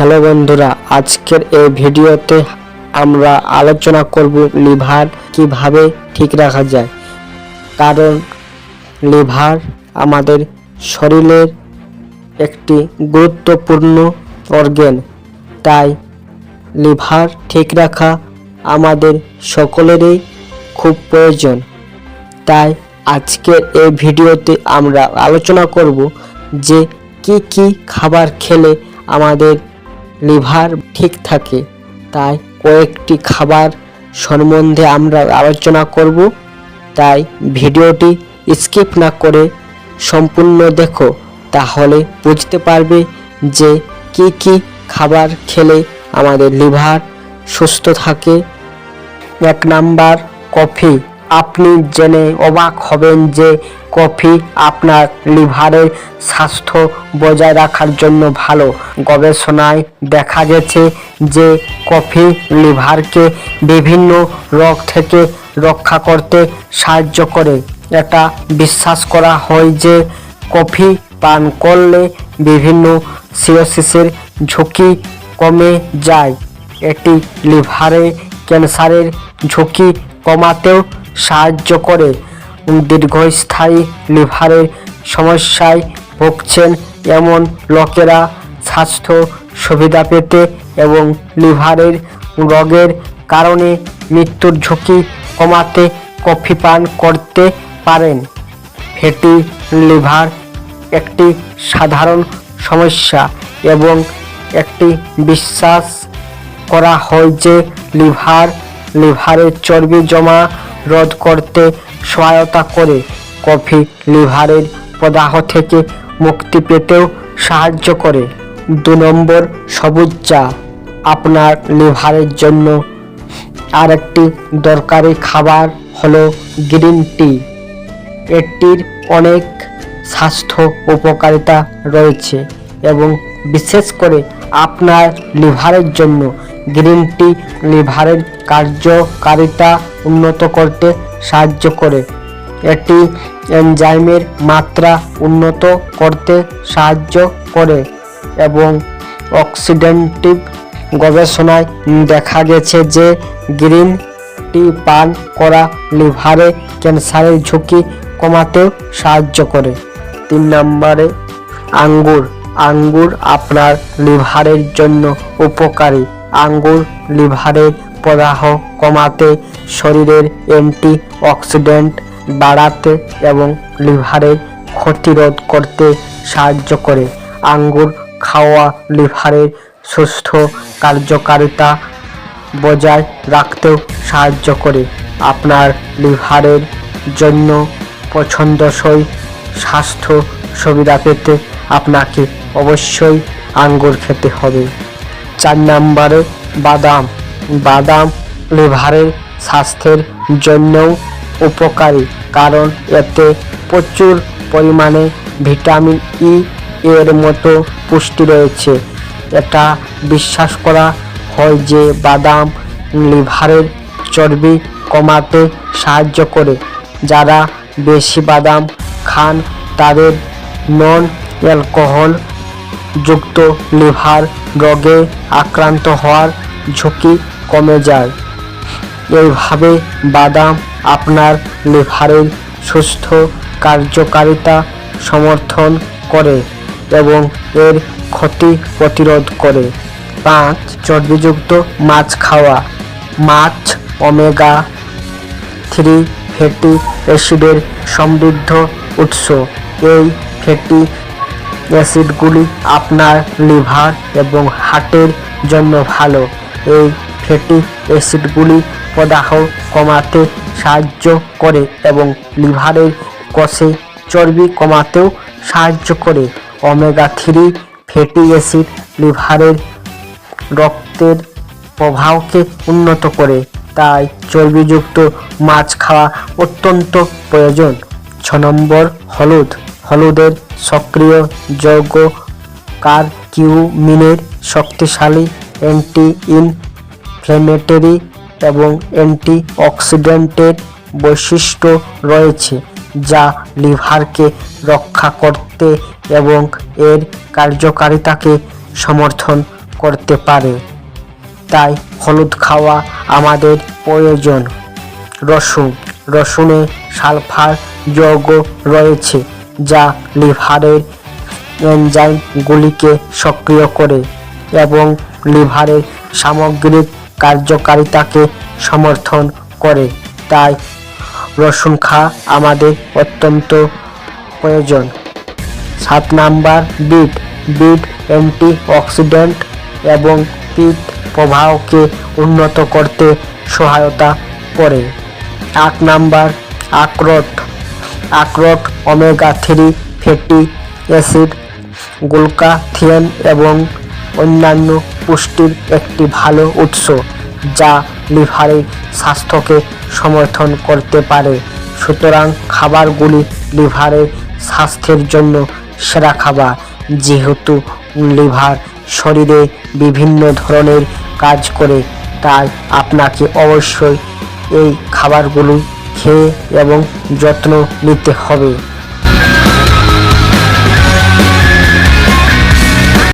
Hello বন্ধুরা, আজকের এই ভিডিওতে আমরা আলোচনা করব লিভার কিভাবে ঠিক রাখা যায়। কারণ লিভার আমাদের শরীরের একটি গুরুত্বপূর্ণ অর্গান, তাই লিভার ঠিক রাখা আমাদের সকলেরই খুব প্রয়োজন। তাই আজকের এই ভিডিওতে আমরা আলোচনা করব যে কি কি খাবার খেলে আমাদের লিভার ঠিক থাকে। তাই কয়েকটি খাবার সম্বন্ধে আমরা আলোচনা করব, তাই ভিডিওটি স্কিপ না করে সম্পূর্ণ দেখো, তাহলে বুঝতে পারবে যে কি কি খাবার খেলে আমাদের লিভার সুস্থ থাকে। 1 নাম্বার, কফি। আপনি জেনে অবাক হবেন যে কফি আপনার লিভারের স্বাস্থ্য বজায় রাখার জন্য ভালো। গবেষণায় দেখা গেছে যে কফি লিভারকে বিভিন্ন রোগ থেকে রক্ষা করতে সাহায্য করে। এটা বিশ্বাস করা হয় যে কফি পান করলে বিভিন্ন সিরোসিসের ঝুঁকি কমে যায়। এটি লিভারে ক্যান্সারের ঝুঁকি কমাতেও সাহায্য করে। দীর্ঘস্থায়ী লিভারের সমস্যায় ভুগছেন এমন লোকেরা স্বাস্থ্য সুবিধা পেতে এবং লিভারের রোগের কারণে মৃত্যুর ঝুঁকি কমাতে কফি পান করতে পারেন। ফ্যাটি লিভার একটি সাধারণ সমস্যা এবং একটি বিশ্বাস করা হয় যে লিভারে চর্বি জমা রোধ করতে সহায়তা করে। কফি লিভারের প্রদাহ থেকে মুক্তি পেতেও সাহায্য করে। 2 নম্বর, সবুজ চা। আপনার লিভারের জন্য আরেকটি দরকারি খাবার হলো গ্রিন টি। এটির অনেক স্বাস্থ্য উপকারিতা রয়েছে এবং বিশেষ করে আপনার লিভারের জন্য গ্রিন টি লিভারের কার্যকারিতা উন্নত করতে সাহায্য করে। এটি এনজাইমের মাত্রা উন্নত করতে সাহায্য করে এবং অক্সিডেন্টিভ গবেষণায় দেখা গেছে যে গ্রিন টি পান করা লিভারে ক্যান্সারের ঝুঁকি কমাতেও সাহায্য করে। 3 নম্বরে, আঙ্গুর। আঙ্গুর আপনার লিভারের জন্য উপকারী। আঙ্গুর লিভারের প্রদাহ কমাতে, শরীরের অ্যান্টি অক্সিডেন্ট বাড়াতে এবং লিভারের ক্ষতি রোধ করতে সাহায্য করে। আঙ্গুর খাওয়া লিভারের সুস্থ কার্যকারিতা বজায় রাখতেও সাহায্য করে। আপনার লিভারের জন্য পছন্দসই স্বাস্থ্য সুবিধা পেতে আপনাকে অবশ্যই আঙ্গুর খেতে হবে। 4 নম্বরে, বাদাম। বাদাম লিভারের স্বাস্থ্যের জন্যও উপকারী, কারণ এতে প্রচুর পরিমাণে ভিটামিন ই এর মতো পুষ্টি রয়েছে। এটা বিশ্বাস করা হয় যে বাদাম লিভারের চর্বি কমাতে সাহায্য করে। যারা বেশি বাদাম খান তাদের নন অ্যালকোহল যুক্ত লিভার রোগে আক্রান্ত হওয়ার ঝুঁকি কমে যায়। এইভাবে বাদাম আপনার লিভারের সুস্থ কার্যকারিতা সমর্থন করে এবং এর ক্ষতি প্রতিরোধ করে। 5, চর্বিযুক্ত মাছ খাওয়া। মাছ ওমেগা 3 ফ্যাটি অ্যাসিডের সমৃদ্ধ উৎস। এই ফ্যাটি অ্যাসিডগুলি আপনার লিভার এবং হার্টের জন্য ভালো। এই ফ্যাটি অ্যাসিডগুলি প্রদাহ কমাতে সাহায্য করে এবং লিভারের কোষে চর্বি কমাতেও সাহায্য করে। ওমেগা 3 ফ্যাটি অ্যাসিড লিভারের রক্তের প্রবাহকে উন্নত করে, তাই চর্বিযুক্ত মাছ খাওয়া অত্যন্ত প্রয়োজন। 6 নম্বর, হলুদ। হলুদের সক্রিয় যৌগ কারকিউমিনের শক্তিশালী অ্যান্টি ইনফ্ল্যামেটরি এবং অ্যান্টি অক্সিডেন্টের বৈশিষ্ট্য রয়েছে, যা লিভারকে রক্ষা করতে এবং এর কার্যকারিতাকে সমর্থন করতে পারে। তাই হলুদ খাওয়া আমাদের প্রয়োজন। রসুনে সালফার যৌগ রয়েছে যা লিভারের এনজাইমগুলিকে সক্রিয় করে এবং লিভারের সামগ্রিক কার্যকারিতাকে সমর্থন করে। তাই রসুন খাওয়া আমাদের অত্যন্ত প্রয়োজন। 7 নাম্বার বিট অ্যান্টিঅক্সিডেন্ট এবং পিত্ত প্রবাহকে উন্নত করতে সহায়তা করে। 8 নাম্বার আখরোট ওমেগা 3 ফ্যাটি অ্যাসিড, গ্লুটাথিয়ন এবং অন্যান্য পুষ্টির একটি ভালো উৎস যা লিভারের স্বাস্থ্যকে সমর্থন করতে পারে। সুতরাং খাবারগুলি লিভারের স্বাস্থ্যের জন্য সেরা খাবার। যেহেতু লিভার শরীরে বিভিন্ন ধরনের কাজ করে, তাই আপনাকে অবশ্যই এই খাবারগুলো খেয়ে এবং যত্ন নিতে হবে।